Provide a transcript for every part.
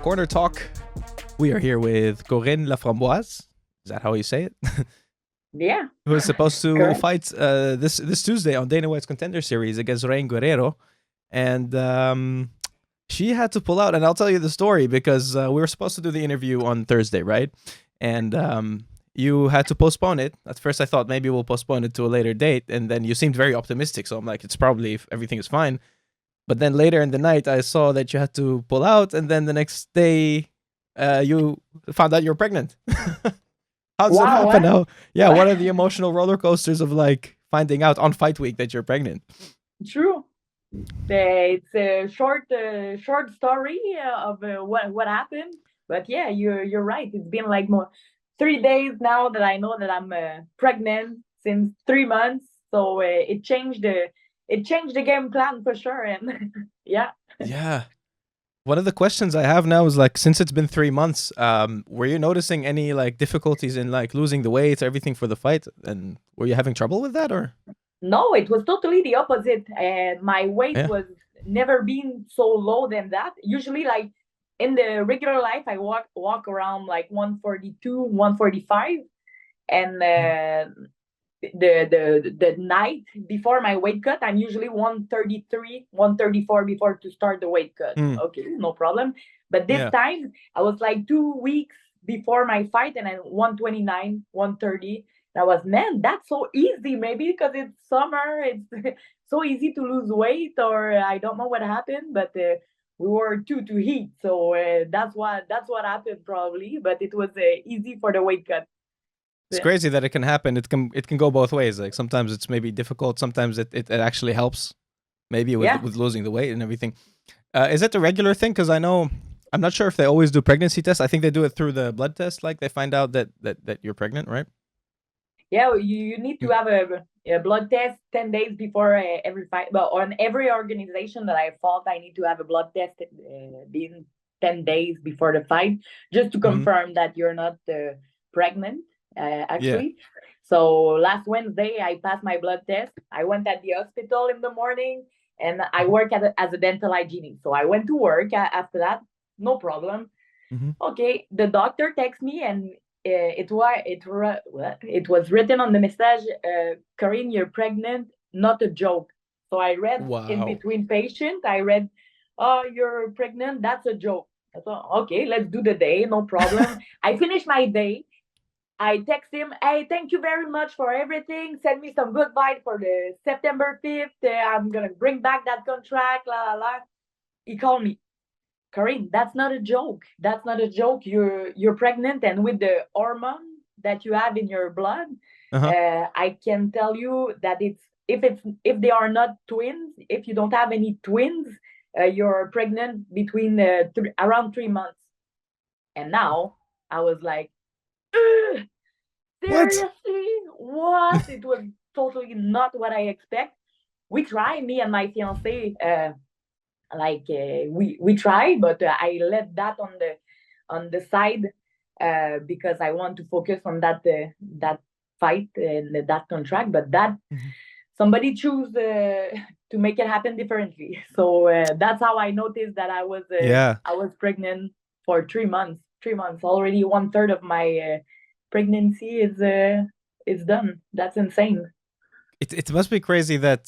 Corner Talk. We are here with Corinne Laframboise. Is that how you say it? Yeah. Who is supposed to Correct. fight this Tuesday on Dana White's Contender Series against Rainn Guerrero. And she had to pull out. And I'll tell you the story because we were supposed to do the interview on Thursday, right? And you had to postpone it. At first, I thought maybe we'll postpone it to a later date. And then you seemed very optimistic. So I'm like, it's probably if everything is fine. But then later in the night, I saw that you had to pull out. And then the next day, you found out you're pregnant. How does that happen now? Yeah, what are the emotional roller coasters of like finding out on fight week that you're pregnant? True. It's a short story of what happened. But yeah, you're right. It's been like 3 days now that I know that I'm pregnant since 3 months. So it changed the game plan for sure. And yeah. Yeah. One of the questions I have now is like, since it's been 3 months, were you noticing any like difficulties in like losing the weight, everything for the fight? And were you having trouble with that or? No, it was totally the opposite. And my weight was never been so low than that. Usually like in the regular life, I walk around like 142, 145. And the night before my weight cut, I'm usually 133, 134 before to start the weight cut. Okay, no problem. But this time I was like 2 weeks before my fight and then 129, 130. I was, man, that's so easy. Maybe because it's summer, it's so easy to lose weight, or I don't know what happened, but we were too heat, so that's what happened probably. But it was easy for the weight cut. It's crazy that it can happen. It can go both ways. Like sometimes it's maybe difficult. Sometimes it actually helps, maybe with losing the weight and everything. Is it the regular thing? Because I'm not sure if they always do pregnancy tests. I think they do it through the blood test. Like they find out that you're pregnant, right? Yeah, you need to have a blood test 10 days before every fight. Well, on every organization that I fought, I need to have a blood test being 10 days before the fight, just to confirm that you're not pregnant, actually. Yeah. So last Wednesday, I passed my blood test. I went at the hospital in the morning, and I work as a dental hygienist. So I went to work after that, no problem. Okay, the doctor texts me, and it was written on the message, Corinne, you're pregnant, not a joke. So I read in between patient, I read, oh, you're pregnant, that's a joke. I thought, okay, let's do the day, no problem. I finished my day. I text him, hey, thank you very much for everything. Send me some good vibes for the September 5th. I'm going to bring back that contract, la, la, la. He called me. Corinne, that's not a joke. That's not a joke. You're pregnant, and with the hormone that you have in your blood, I can tell you that if they are not twins, if you don't have any twins, you're pregnant between around 3 months. And now I was like, seriously? What? It was totally not what I expect. We tried, me and my fiance. We try, but I let that on the side because I want to focus on that fight and that contract. But that somebody choose to make it happen differently. So that's how I noticed that I was pregnant for 3 months. 3 months already. 1/3 of my pregnancy is done. That's insane. It must be crazy that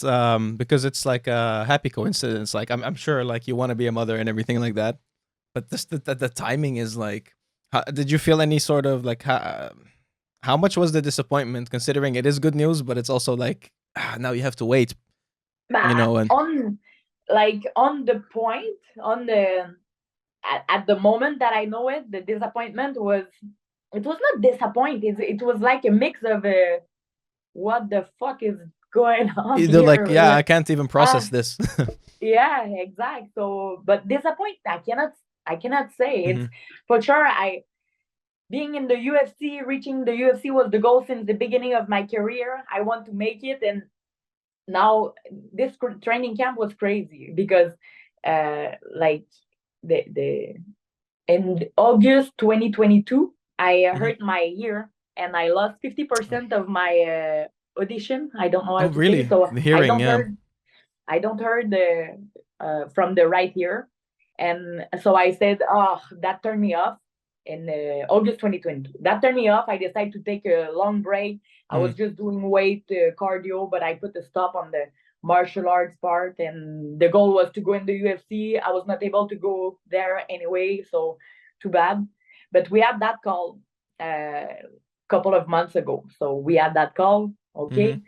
because it's like a happy coincidence. Like I'm sure like you want to be a mother and everything like that, but this the timing is like. Did you feel any sort of like how much was the disappointment, considering it is good news, but it's also like now you have to wait, you know? And on the point at the moment that I know it, the disappointment was not disappointing. It was like a mix of what the fuck is going on they're here? Like, yeah, I can't even process this. Yeah, exactly. So, but disappoint, I cannot say. It's for sure. Being in the UFC, reaching the UFC was the goal since the beginning of my career. I want to make it, and now this training camp was crazy because, like in August 2022, I hurt my ear. And I lost 50% of my audition. I don't know how to say. So the hearing, I don't heard from the right ear. And so I said, oh, that turned me off in August 2022. That turned me off. I decided to take a long break. I was just doing weight cardio, but I put a stop on the martial arts part. And the goal was to go in the UFC. I was not able to go there anyway, so too bad. But we had that call a couple of months ago. So we had that call. Okay.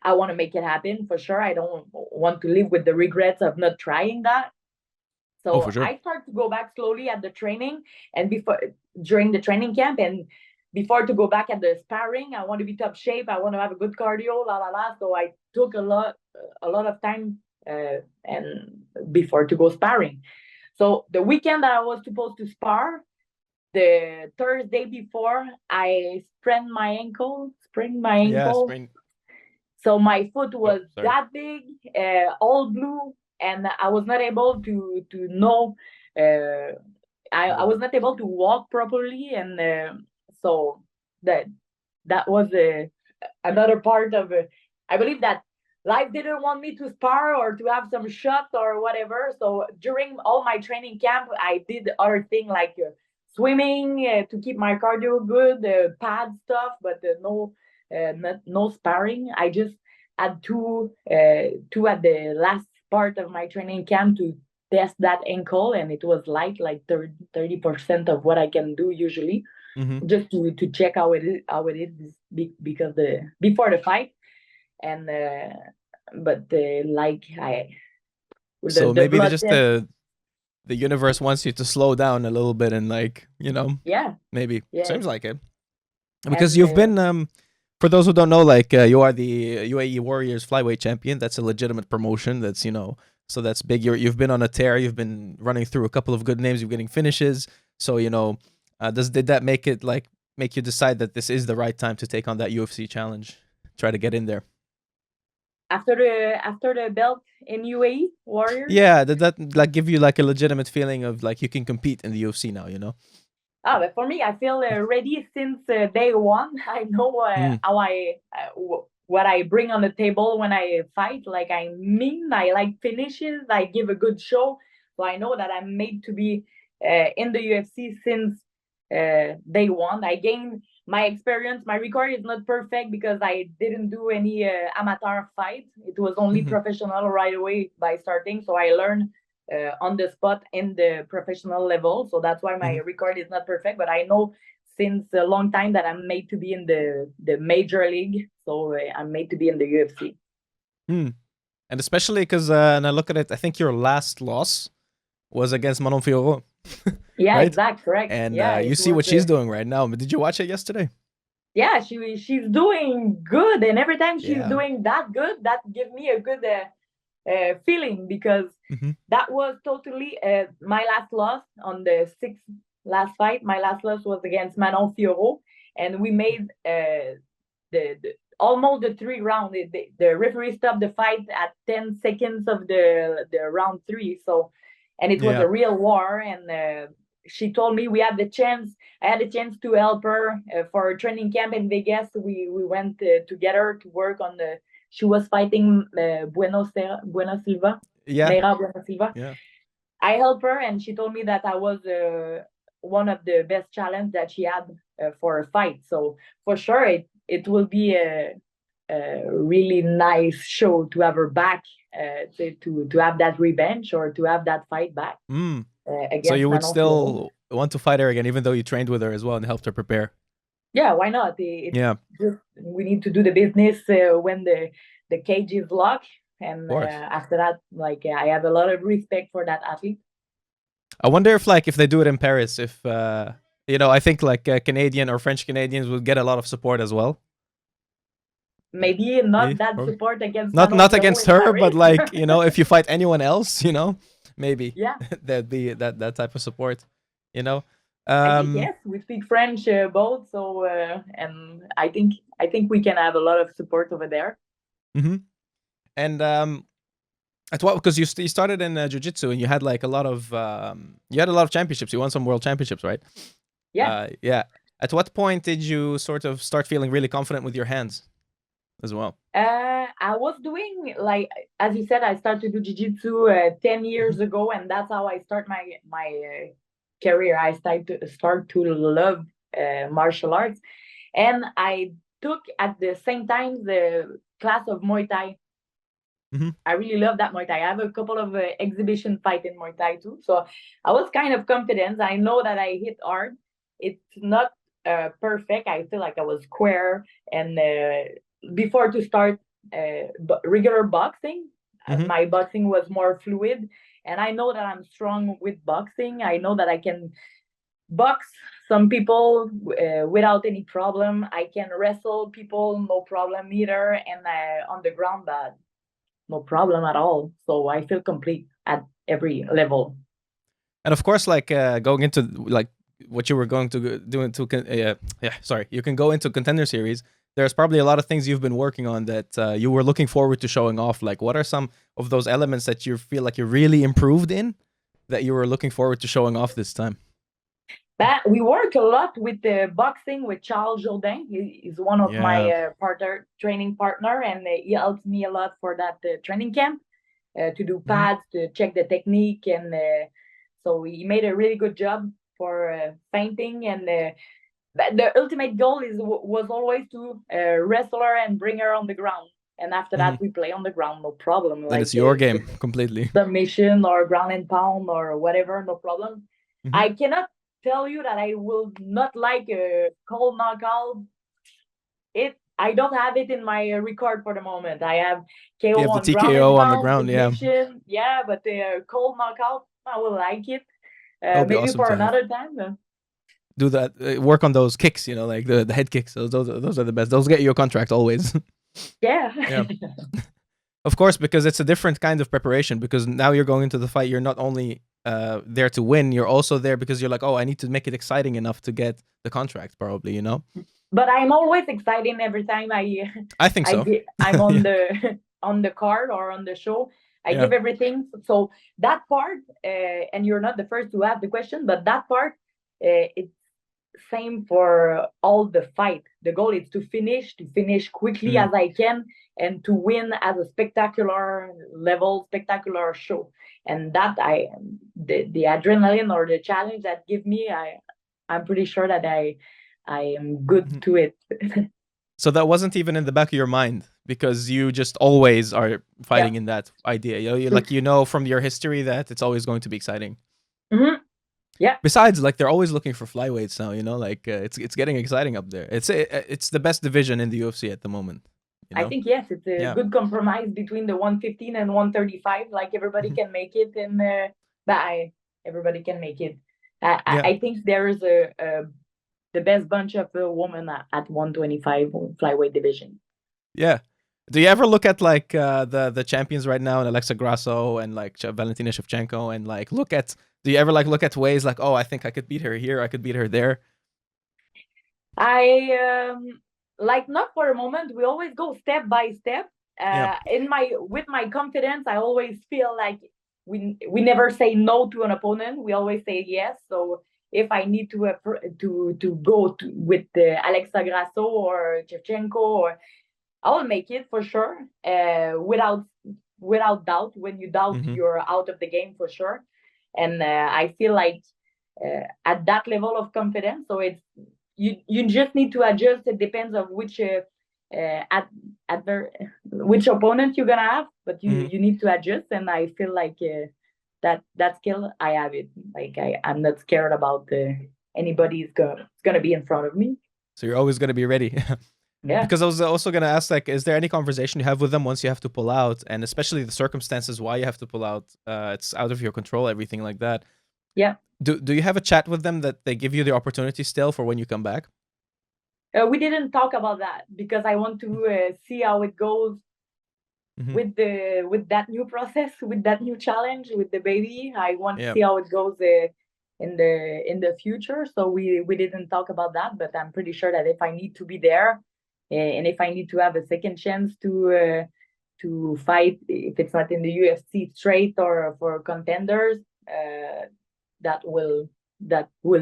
I want to make it happen for sure. I don't want to live with the regrets of not trying that. So for sure. I start to go back slowly at the training and during the training camp, and before to go back at the sparring, I want to be top shape. I want to have a good cardio, la la la. So I took a lot of time and before to go sparring. So the weekend that I was supposed to spar, the Thursday before, I sprained my ankle. Yeah, sprain. So my foot was that big, all blue, and I was not able to know. I was not able to walk properly, and so that was another part of. I believe that life didn't want me to spar or to have some shots or whatever. So during all my training camp, I did other things like swimming to keep my cardio good, pad stuff, but no sparring. I just had two at the last part of my training camp to test that ankle, and it was like 30% of what I can do usually, just to check how it is because before the fight, and but like I. So maybe just the universe wants you to slow down a little bit and maybe seems like it, because you've been for those who don't know, you are the UAE Warriors Flyweight champion. That's a legitimate promotion. That's so that's big. You've been on a tear. You've been running through a couple of good names. You're getting finishes. So did that make you decide that this is the right time to take on that UFC challenge? Try to get in there. After the belt in UAE Warriors? Yeah, did that give you a legitimate feeling of you can compete in the UFC now, Oh, but for me, I feel ready since day one. I know how what I bring on the table when I fight. I like finishes. I give a good show. So I know that I'm made to be in the UFC since day one. I gained my experience. My record is not perfect because I didn't do any amateur fight. It was only professional right away by starting. So I learned on the spot in the professional level. So that's why my record is not perfect. But I know since a long time that I'm made to be in the major league. So I'm made to be in the UFC. And especially because and I look at it, I think your last loss was against Manon Fiorot. Yeah, right? exactly, correct. And you see what she's doing right now. But did you watch it yesterday? Yeah, she's doing good, and every time she's doing that good, that gives me a good feeling, because that was totally my last loss on the last fight. My last loss was against Manon Fiorot, and we made the almost the 3 round. The referee stopped the fight at 10 seconds of the round 3. So, and it was a real war, and she told me I had the chance to help her for a training camp in Vegas. We went together to work on she was fighting Bueno Silva. Yeah. Mayra Bueno Silva. Yeah. I helped her, and she told me that I was one of the best challenge that she had for a fight. So for sure, it will be a really nice show to have her back, to have that revenge or to have that fight back. So you would still want to fight her again, even though you trained with her as well and helped her prepare? Yeah, why not? We need to do the business when the cage is locked, and after that, I have a lot of respect for that athlete. I wonder if they do it in Paris, I think Canadian or French Canadians would get a lot of support as well. Maybe not that support against not against her, but if you fight anyone else, maybe there'd be that type of support, I think yes, we speak French both, so and I think we can have a lot of support over there. And at what, because you started in jiu-jitsu and you had a lot of championships. You won some world championships, right? Yeah. At what point did you sort of start feeling really confident with your hands? as well? I was doing, like, as you said, I started to do jiu-jitsu 10 years ago, and that's how I start my career. I start to love martial arts, and I took at the same time the class of Muay Thai. I really love that Muay Thai. I have a couple of exhibition fight in Muay Thai too, so I was kind of confident. I know that I hit hard. It's not perfect. I feel like I was square, and before to start regular boxing, my boxing was more fluid, and I know that I'm strong with boxing. I know that I can box some people without any problem. I can wrestle people, no problem either, and on the ground, but no problem at all. So I feel complete at every level. And of course, like going into like what you were going to do into you can go into Contender series. There's probably a lot of things you've been working on that you were looking forward to showing off. Like, what are some of those elements that you feel like you really improved in that you were looking forward to showing off this time? That we work a lot with the boxing with Charles Jourdain. He's one of my training partner, and he helps me a lot for that training camp to do pads, to check the technique, and so he made a really good job for feinting. And the ultimate goal was always to wrestle her and bring her on the ground. And after that, we play on the ground, no problem. Then like, it's your game completely. Submission or ground and pound or whatever, no problem. I cannot tell you that I will not like a cold knockout. I don't have it in my record for the moment. I have KO you have on the ground TKO and on the ground, submission. Yeah, but the cold knockout, I will like it. Maybe awesome for another time. Do that. Work on those kicks. You know, like the head kicks. Those are the best. Those get you a contract always. Yeah. Of course, because it's a different kind of preparation. Because now you're going into the fight. You're not only there to win. You're also there because you're like, oh, I need to make it exciting enough to get the contract. Probably, you know. But I'm always excited every time I think so. I'm on the on the card or on the show. I give everything. So that part, and you're not the first to ask the question, but that part, it's same for all the fight. The goal is to finish quickly as I can, and to win as a spectacular level, spectacular show. And that the adrenaline or the challenge that give me, I'm pretty sure that I am good to it. So that wasn't even in the back of your mind because you just always are fighting in that idea. You know from your history that it's always going to be exciting. Yeah. Besides, like they're always looking for flyweights now. You know, like it's getting exciting up there. It's the best division in the UFC at the moment. You know? I think yes, it's a good compromise between the 115 and 135. Like everybody can make it, and everybody can make it. I think there is the best bunch of women at 125 flyweight division. Yeah. Do you ever look at like the champions right now, and Alexa Grasso and like Valentina Shevchenko, and like do you ever like look at ways like, oh, I think I could beat her here, I could beat her there? I like not for a moment. We always go step by step. With my confidence, I always feel like we never say no to an opponent. We always say yes. So if I need to go with Alexa Grasso or Shevchenko, I will make it for sure. Without doubt. When you doubt, you're out of the game for sure. And I feel like at that level of confidence, so it's you just need to adjust. It depends on which opponent you're gonna have, but you need to adjust. And I feel like that skill, I have it. Like I'm not scared about anybody's gonna be in front of me. So you're always gonna be ready. Yeah. Because I was also gonna ask, like, is there any conversation you have with them once you have to pull out, and especially the circumstances why you have to pull out? It's out of your control, everything like that. Yeah. Do you have a chat with them that they give you the opportunity still for when you come back? We didn't talk about that because I want to see how it goes with that new process, with that new challenge, with the baby. I want to see how it goes in the future. So we didn't talk about that, but I'm pretty sure that if I need to be there, and if I need to have a second chance to fight, if it's not in the UFC straight or for contenders, that will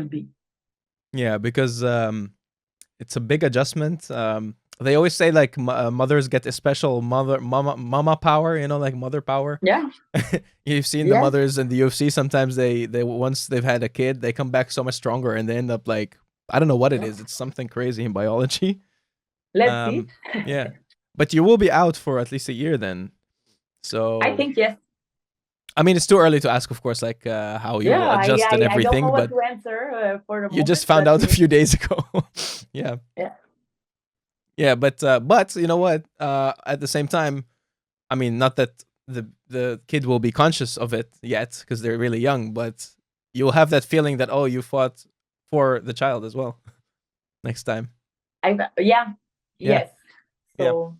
be. Yeah, because it's a big adjustment. They always say like mothers get a special mama power, you know, like mother power. Yeah. You've seen the mothers in the UFC. Sometimes they once they've had a kid, they come back so much stronger, and they end up like, I don't know what it is. It's something crazy in biology. Let's see. Yeah, but you will be out for at least a year then. So I think yes. I mean, it's too early to ask, of course, like how you will adjust and everything. I don't know but what to answer for the moment. You just found out a few days ago. Yeah. Yeah. Yeah, but you know what? At the same time, I mean, not that the kid will be conscious of it yet because they're really young, but you'll have that feeling that, oh, you fought for the child as well next time. Yes. So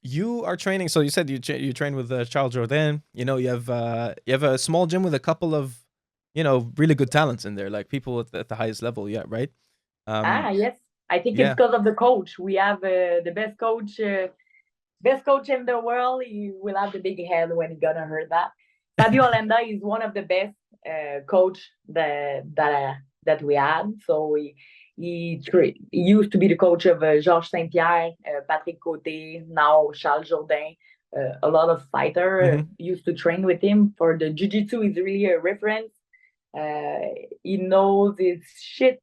you are training. So you said you train with Charles Jourdain. You know, you have a small gym with a couple of, you know, really good talents in there, like people at the highest level. Yeah, right. Yes. I think it's because of the coach. We have the best coach in the world. He will have the big head when he's gonna hurt that. Fabio Olenda is one of the best coach that we had. So he used to be the coach of Georges Saint-Pierre, Patrick Côté, now Charles Jourdain. A lot of fighters used to train with him. For the jiu-jitsu, he's really a reference. He knows his shit,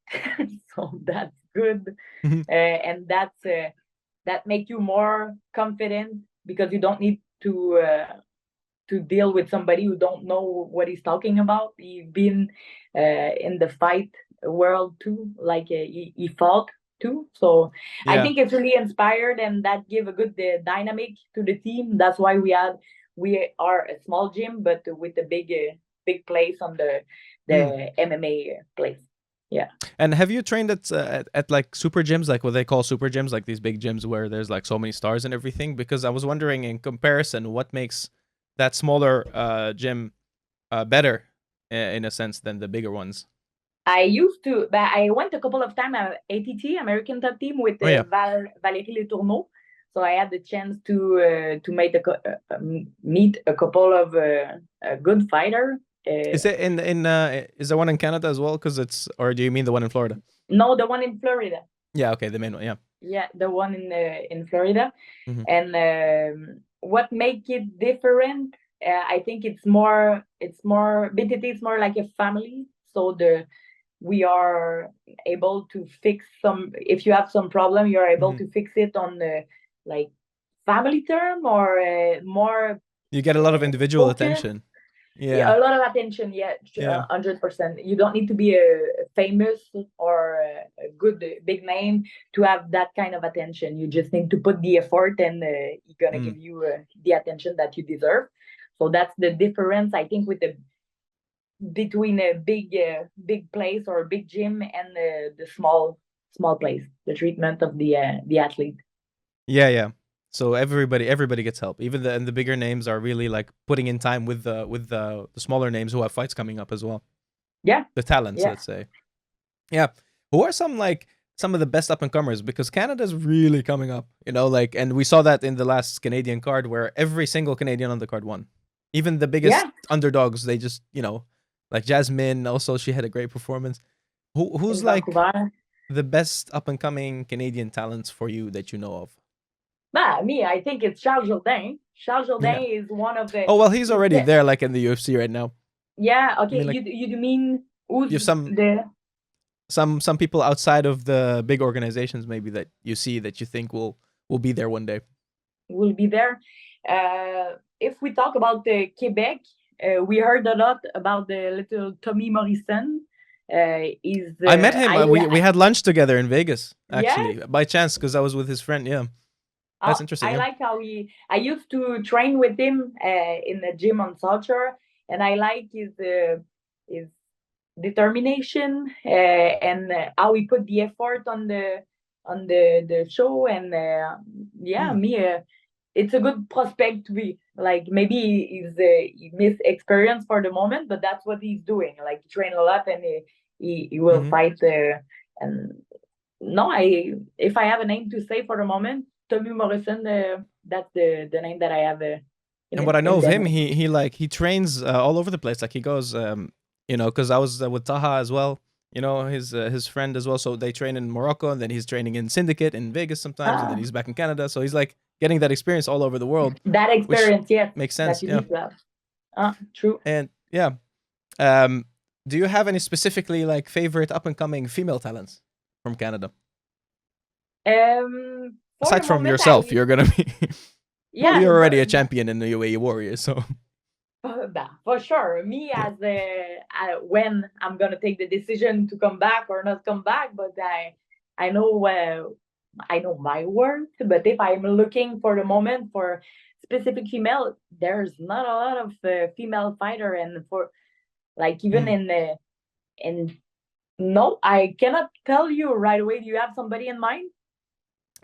so that's good. And that makes you more confident because you don't need to deal with somebody who don't know what he's talking about. He's been in the fight world too, like he fought too. So I think it's really inspired, and that give a good dynamic to the team. That's why we are a small gym, but with a big place on the MMA place. Yeah. And have you trained at like super gyms, like what they call super gyms, like these big gyms where there's like so many stars and everything? Because I was wondering, in comparison, what makes that smaller gym better in a sense than the bigger ones? I went a couple of times at ATT, American Top Team, with Valérie Letourneau. So I had the chance to meet a couple of good fighters. Is it is there one in Canada as well? Or do you mean the one in Florida? No, the one in Florida. Yeah, okay, the main one, yeah. Yeah, the one in Florida. And what make it different? I think it's more BTT is more like a family. So we are able to fix if you have some problem, you're able to fix it on the like family term or more. You get a lot of individual attention. Yeah, a lot of attention. 100%. You don't need to be a famous or a good big name to have that kind of attention. You just need to put the effort, and he's gonna give you the attention that you deserve. So that's the difference, I think, between a big place or a big gym and the small place. The treatment of the athlete. Yeah. So everybody gets help. Even the bigger names are really like putting in time with the smaller names who have fights coming up as well. Yeah. The talents, let's say. Yeah. Who are some of the best up and comers? Because Canada's really coming up, you know, like, and we saw that in the last Canadian card where every single Canadian on the card won. Even the biggest underdogs, they just, you know, like Jasmine, also she had a great performance. Who's like the best up and coming Canadian talents for you that you know of? I think it's Charles Jourdain. Charles Jourdain is one of the. Oh well, he's already there, like in the UFC right now. Yeah. Okay. I mean, you mean who's some people outside of the big organizations maybe that you see that you think will be there one day? Will be there. If we talk about Quebec, we heard a lot about the little Tommy Morrison. I met him. We had lunch together in Vegas, actually, by chance, because I was with his friend. Yeah. That's interesting. I like how I used to train with him in the gym on South Shore, and I like his determination and how he put the effort on the show. And it's a good prospect to be like. Maybe he missed experience for the moment, but that's what he's doing. Like, train a lot, and he will fight. And no, if I have a name to say for the moment, Tommy Morrison, that's the name that I have. And what I know of him, he trains all over the place. Like, he goes, you know, because I was with Taha as well. You know, his friend as well. So they train in Morocco, and then he's training in Syndicate in Vegas sometimes, and then Ah, he's back in Canada. So he's like getting that experience all over the world, that which experience, yes, makes that sense. you Yeah, need to have. True. and yeah. Um, do you have any specifically like favorite up and coming female talents from Canada? For the Aside from moment, yourself, you're gonna be well, yeah, you're already a champion in the UAE Warriors, so for sure. Me yeah, as when I'm gonna take the decision to come back or not come back, but I know I know my worth. But if I'm looking for the moment for specific female, there's not a lot of female fighter, and for like even mm. in no, I cannot tell you right away. Do you have somebody in mind?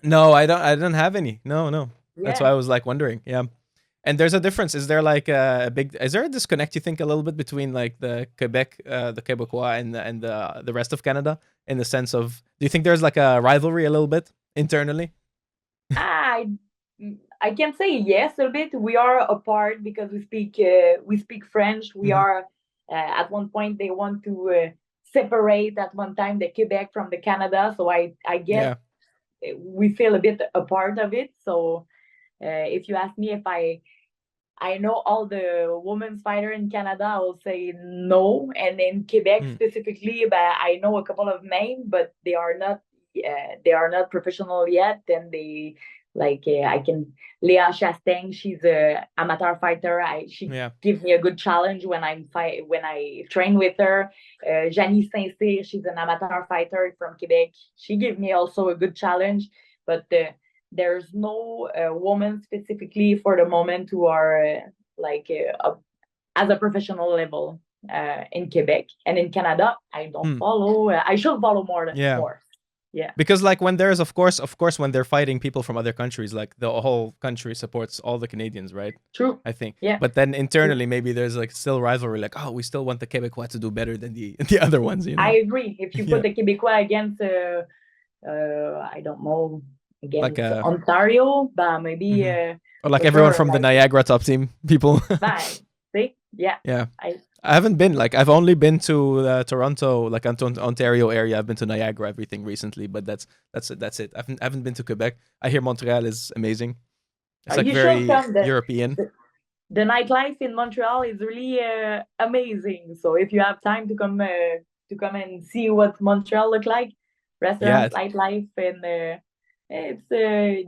No, I don't have any. No, no. That's why Yeah. I was like wondering. Yeah. And there's a difference. Is there like a big? Is there a disconnect? You think a little bit between like the Quebec, the Quebecois, and the rest of Canada in the sense of? Do you think there's like a rivalry a little bit internally? I I can say yes a bit. We are apart because we speak French. We Hmm. are at one point they want to separate at one time the Quebec from the Canada. So I guess Yeah. we feel a bit a part of it. So if you ask me if I know all the women's fighter in Canada, I will say no. And in Quebec Mm. specifically, but I know a couple of names, but they are not professional yet. And they like I can Leah Chastain, she's a amateur fighter. She Yeah. gives me a good challenge when when I train with her. Janice Saint-Cyr, she's an amateur fighter from Quebec. She gives me also a good challenge, but there's no woman specifically for the moment who are as a professional level in Quebec and in Canada. I don't Mm. follow. I should follow Yeah. more. Yeah, Because like when there's of course when they're fighting people from other countries, like the whole country supports all the Canadians, right? true. I think. Yeah, But then true. internally maybe there's like still rivalry, like, oh, we still want the Quebecois to do better than the the other ones, you I know? agree. If you put Yeah. the Quebecois against, I don't know, Like against Ontario, but maybe mhm. Or like for everyone sure, from the like, Niagara top team people. bye. See, yeah, Yeah. I I haven't been like I've only been to Toronto, like Ontario area. I've been to Niagara, everything recently, but that's it. That's it. I haven't been to Quebec. I hear Montreal is amazing. It's like you should very come. European. The nightlife in Montreal is really amazing. So if you have time to come and see what Montreal look like, Yeah, restaurants, nightlife, and it's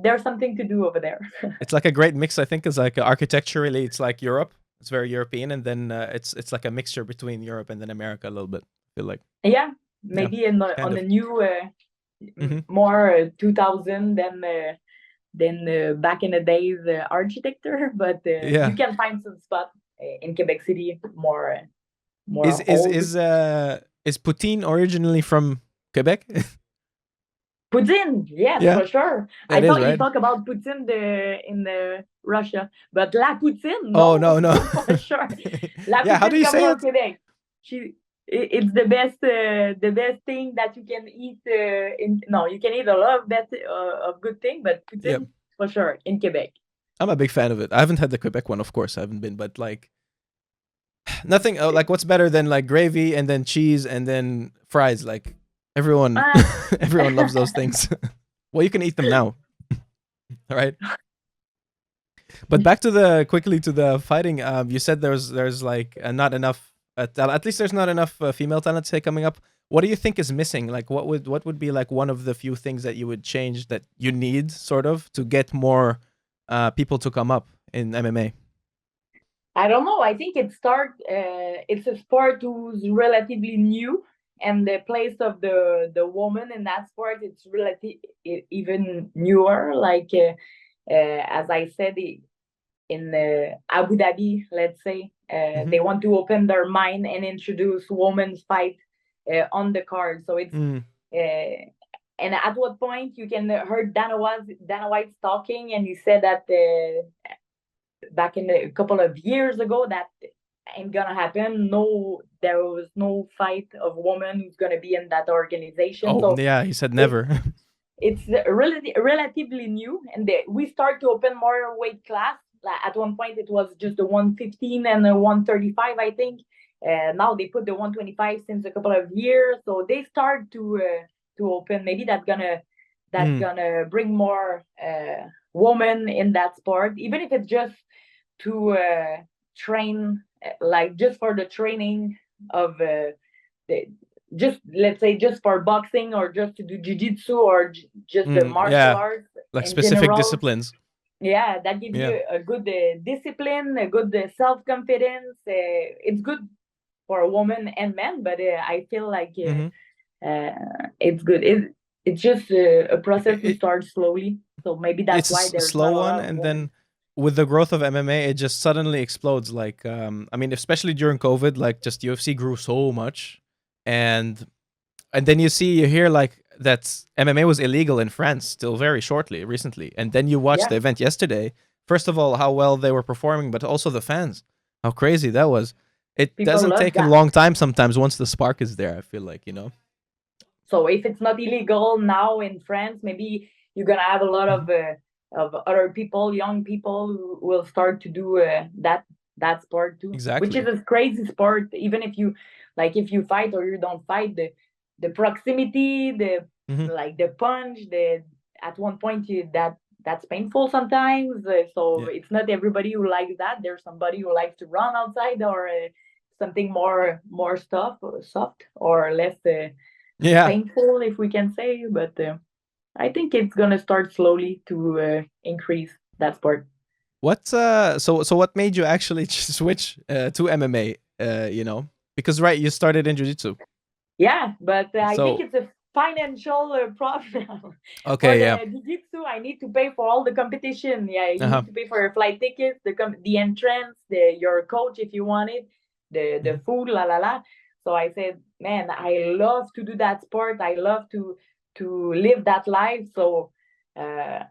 there's something to do over there. it's like a great mix. I think is like architecturally, it's like Europe. It's very European, and then it's like a mixture between Europe and then America a little bit. I feel like Yeah, yeah, maybe kind on the of. new Hmm. more 2000 than back in the days architecture, but you Yeah. can find some spot in Quebec City Is more is old. is uh is Poutine originally from Quebec? Poutine, yes, Yeah, for sure. I it is, thought you right? talk about Poutine in the Russia, but La Poutine, Oh no, no, no. for sure. La Yeah, how do Poutine you comes say from it? Quebec. It's the best thing that you can eat. In no, you can eat a lot of good thing, but Yep. Poutine for sure in Quebec. I'm a big fan of it. I haven't had the Quebec one, of course. I haven't been, but like nothing. Like, what's better than like gravy and then cheese and then fries? Like everyone, Ah, everyone loves those things. Well, you can eat them now, all right? But back to the quickly to the fighting. You said there's like not enough. At least there's not enough female talent say coming up. What do you think is missing? Like, what would be like one of the few things that you would change that you need sort of to get more people to come up in MMA? I don't know. I think it's a sport who's relatively new, and the place of the woman in that sport it's relative even newer. Like as I said, in Abu Dhabi, let's say, Mm-hmm. they want to open their mind and introduce women's fight on the card. So it's Mm, uh, and at what point you can heard Dana White talking, and he said that back in a couple of years ago that ain't gonna happen. No, there was no fight of woman who's gonna be in that organization. oh So yeah, he said it never. it's relatively new, and we start to open more weight class. Like at one point, it was just the 115 and the 135, I think. Now they put the 125 since a couple of years, so they start to open. Maybe that's gonna bring more women in that sport, even if it's just to train, like just for the training of just let's say just for boxing or just to do jiu-jitsu or just the martial arts like in specific general. disciplines. Yeah, that gives you a good discipline, a good self-confidence. It's good for women and men, but I feel like it's good. It's just a process to start slowly. So maybe that's why It's a there's slow not a one, lot of and women. then with the growth of MMA, it just suddenly explodes. Like, I mean, especially during COVID, like just UFC grew so much, and then you hear like that MMA was illegal in France still very recently, and then you watch the event yesterday. First of all, how well they were performing, but also the fans, how crazy that was. It People doesn't love take a that. long time sometimes once the spark is there, I feel like, you know. So if it's not illegal now in France, maybe you're gonna have a lot of other people, young people, who will start to do that sport too, which is Exactly. a crazy sport. Even if you if you fight or you don't fight, the proximity, like the punch, the at one point that's painful sometimes. So Yeah. it's not everybody who likes that. There's somebody who likes to run outside or something more soft or less. Yeah. Painful, if we can say, but I think it's gonna start slowly to increase that sport. What so what made you actually switch to MMA? You know, because right, you started in jiu-jitsu. Yeah, but I think So it's a financial problem. For okay, yeah. the jiu-jitsu, I need to pay for all the competition. Yeah, you Uh-huh. need to pay for your flight tickets, the entrance, your coach if you want it, the food, la la la. So I said, man, I love to do that sport. I love to live that life. So uh,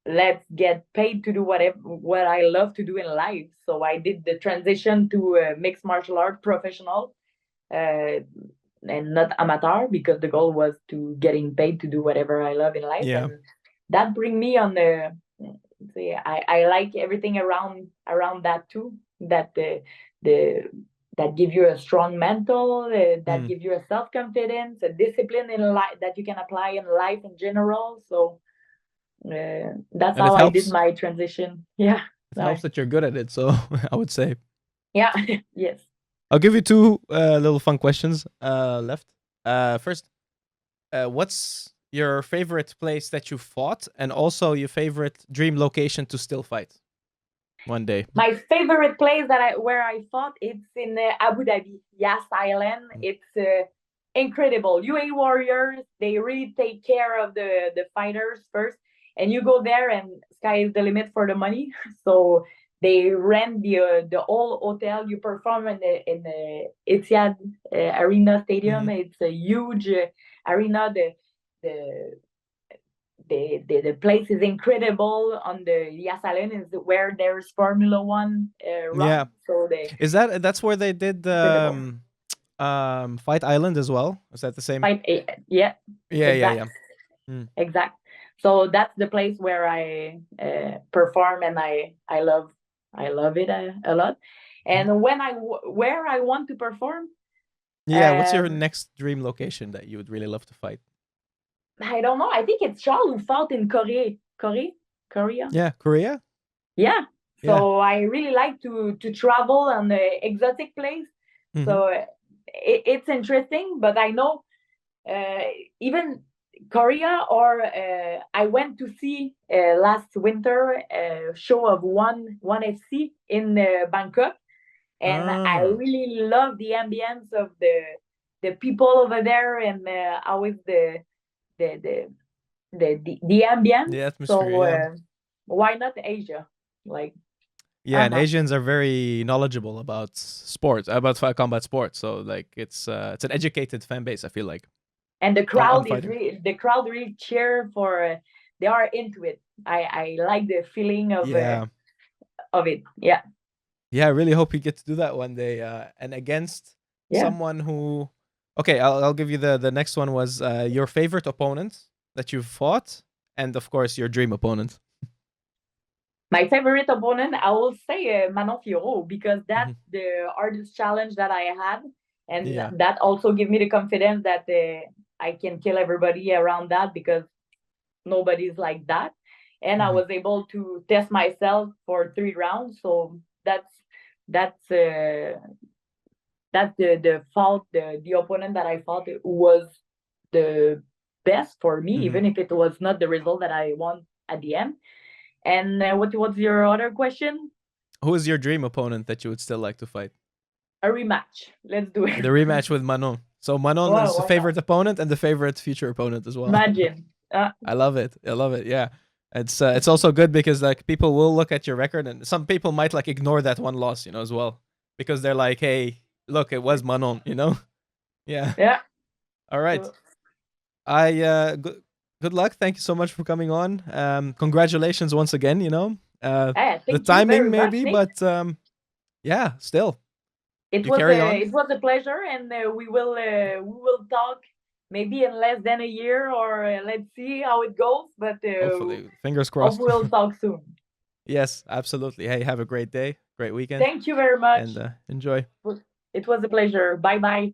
let's get paid to do what I love to do in life. So I did the transition to mixed martial art professional. And not amateur, because the goal was to getting paid to do whatever I love in life. Yeah. And that bring me on the I like everything around that too, that the that give you a strong mental, that give you a self-confidence, a discipline in life that you can apply in life in general. So that's And how I did my transition. Yeah. it helps that you're good at it, so I would say. Yeah. Yes. I'll give you two little fun questions left. First, what's your favorite place that you fought, and also your favorite dream location to still fight one day? My favorite place where I fought, it's in Abu Dhabi, Yas Island. It's incredible. UAE Warriors, they really take care of the fighters first, and you go there, and sky is the limit for the money. So they rent the whole hotel. You perform in the Etihad Arena Stadium. It's a huge arena. The the place is incredible on the Yas Island, is where there's Formula One run. Yeah. So That's where they did the Fight Island as well? Is that the same? Fight, yeah, Yeah. exact. So that's the place where I perform, and I love it a lot. And where I want to perform, Yeah, what's your next dream location that you would really love to fight? I don't know. I think it's Charles who fought in Korea. Yeah, Korea? Yeah. Yeah. So I really like to travel on the exotic place. So it's interesting, but I know even Korea, or I went to see last winter a show of one FC in Bangkok, and I really love the ambience of the people over there, and how is the ambience. The atmosphere, So yeah. why not Asia? Like, yeah, and Asians are very knowledgeable about sports, about combat sports. So like it's an educated fan base, I feel like. And the crowd really cheer for. They are into it. I like the feeling of it. Yeah. Yeah, I really hope you get to do that one day. And against someone who, okay, I'll give you the next one was your favorite opponent that you've fought, and of course your dream opponent. My favorite opponent, I will say Manon Fiorot, because that's Mhm. the hardest challenge that I had, and Yeah. that also gave me the confidence that I can kill everybody around that, because nobody's like that. And I Mhm. was able to test myself for 3 rounds. So that's uh, that's the fault, the opponent that I fought was the best for me, Mhm. even if it was not the result that I want at the end. And what was your other question? Who is your dream opponent that you would still like to fight? A rematch. Let's do The it. rematch with Manon. So Manon Well, is the why not? favorite opponent and the favorite future opponent as well. Imagine. I love it. I love it. Yeah. It's also good because like people will look at your record and some people might like ignore that one loss, you know, as well. Because they're like, hey, look, it was Manon, you know? Yeah. Yeah. All right. So, Good luck. Thank you so much for coming on. Congratulations once again, you know. The thank you timing very much, maybe, Nick. but yeah, still. You carry on. It was a pleasure, and we will talk maybe in less than a year, or let's see how it goes. But Hopefully. Fingers crossed. hopefully we'll talk soon. Yes, absolutely. Hey, have a great day, great weekend, Thank you very much. and enjoy. It was a pleasure. Bye bye.